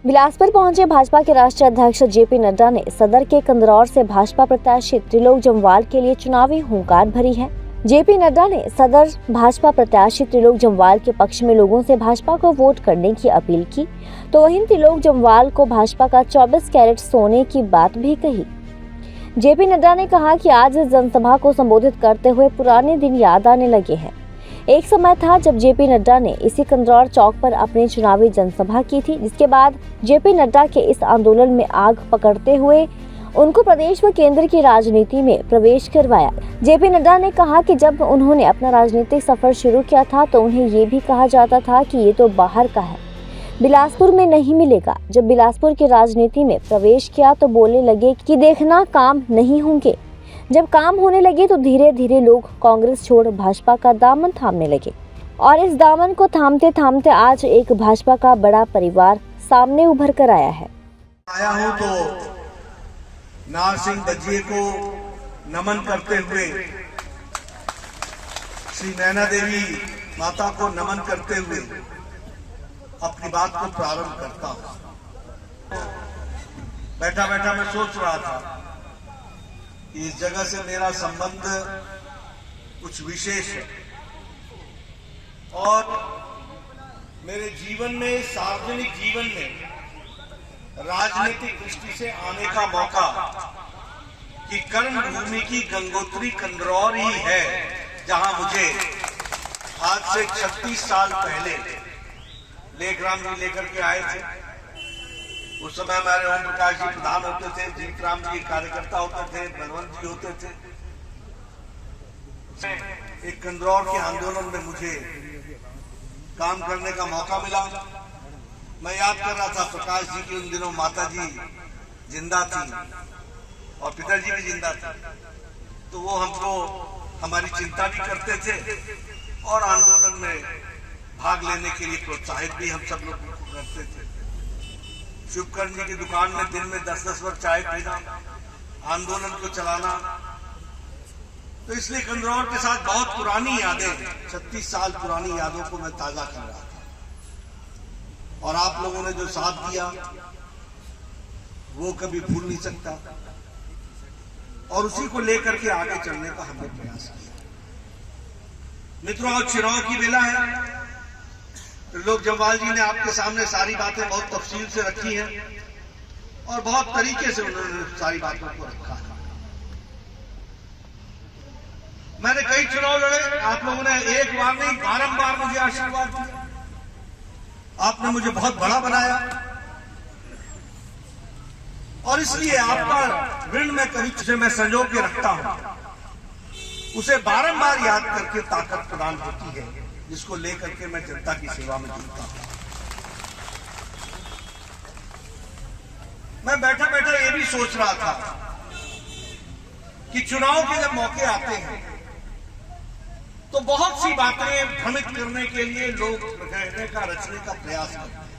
बिलासपुर पहुंचे भाजपा के राष्ट्रीय अध्यक्ष जेपी नड्डा ने सदर के कंदरौर से भाजपा प्रत्याशी त्रिलोक जम्वाल के लिए चुनावी हुंकार भरी है। जेपी नड्डा ने सदर भाजपा प्रत्याशी त्रिलोक जम्वाल के पक्ष में लोगों से भाजपा को वोट करने की अपील की, तो वहीं त्रिलोक जम्वाल को भाजपा का 24 कैरेट सोने की बात भी कही। जेपी नड्डा ने कहा कि आज इस जनसभा को संबोधित करते हुए पुराने दिन याद आने लगे हैं। एक समय था जब जेपी नड्डा ने इसी कंदरौर चौक पर अपनी चुनावी जनसभा की थी, जिसके बाद जेपी नड्डा के इस आंदोलन में आग पकड़ते हुए उनको प्रदेश व केंद्र की राजनीति में प्रवेश करवाया। जेपी नड्डा ने कहा कि जब उन्होंने अपना राजनीतिक सफर शुरू किया था तो उन्हें ये भी कहा जाता था कि ये तो बाहर का है, बिलासपुर में नहीं मिलेगा। जब बिलासपुर की राजनीति में प्रवेश किया तो बोलने लगे कि देखना काम नहीं होंगे। जब काम होने लगे तो धीरे धीरे लोग कांग्रेस छोड़ भाजपा का दामन थामने लगे और इस दामन को थामते थामते आज एक भाजपा का बड़ा परिवार सामने उभर कर आया है। आया हूं तो नार सिंह दजिए को नमन करते हुए, श्री नैना देवी माता को नमन करते हुए अपनी बात को प्रारंभ करता हूं। बैठा बैठा मैं सोच रहा था कि इस जगह से मेरा संबंध कुछ विशेष है और मेरे जीवन में, सार्वजनिक जीवन में राजनीतिक दृष्टि से आने का मौका कि कर्मभूमि की गंगोत्री कंदरौर ही है, जहां मुझे आज से 36 साल पहले लेखराम जी लेकर के आए थे। उस समय हमारे ओम प्रकाश जी प्रधान होते थे, जीतराम जी कार्यकर्ता होते थे, बलवंत जी होते थे। एक कंदरौर के आंदोलन में मुझे काम करने का मौका मिला। मैं याद कर रहा था प्रकाश जी की उन दिनों माता जी जिंदा थी और पिताजी भी जिंदा थे, तो वो हमको हमारी चिंता भी करते थे और आंदोलन में भाग लेने के लिए प्रोत्साहित भी हम सब लोग करते थे। शुभकर्ण जी की दुकान में दिन में 10-10 बार चाय पीना, आंदोलन को चलाना, तो इसलिए कंदरौर के साथ बहुत पुरानी यादें, 36 साल पुरानी यादों को मैं ताजा कर रहा था और आप लोगों ने जो साथ दिया वो कभी भूल नहीं सकता और उसी को लेकर के आगे चलने का हमने प्रयास किया। मित्रों, आज चुनाव की बेला है। त्रिलोक जम्वाल जी ने आपके सामने सारी बातें बहुत तफसील से रखी हैं और बहुत तरीके से उन्होंने सारी बातों को रखा है। मैंने कई चुनाव लड़े, आप लोगों ने एक बार नहीं बारंबार मुझे आशीर्वाद दिया, आपने मुझे बहुत बड़ा बनाया और इसलिए आपका ऋण में कभी जिसे मैं संजो के रखता हूं, उसे बारंबार याद करके ताकत प्रदान होती है, जिसको लेकर के मैं जनता की सेवा में जुटता हूं। मैं बैठा बैठा ये भी सोच रहा था कि चुनाव के जब मौके आते हैं तो बहुत सी बातें भ्रमित करने के लिए लोग कहने का, रचने का प्रयास करते हैं।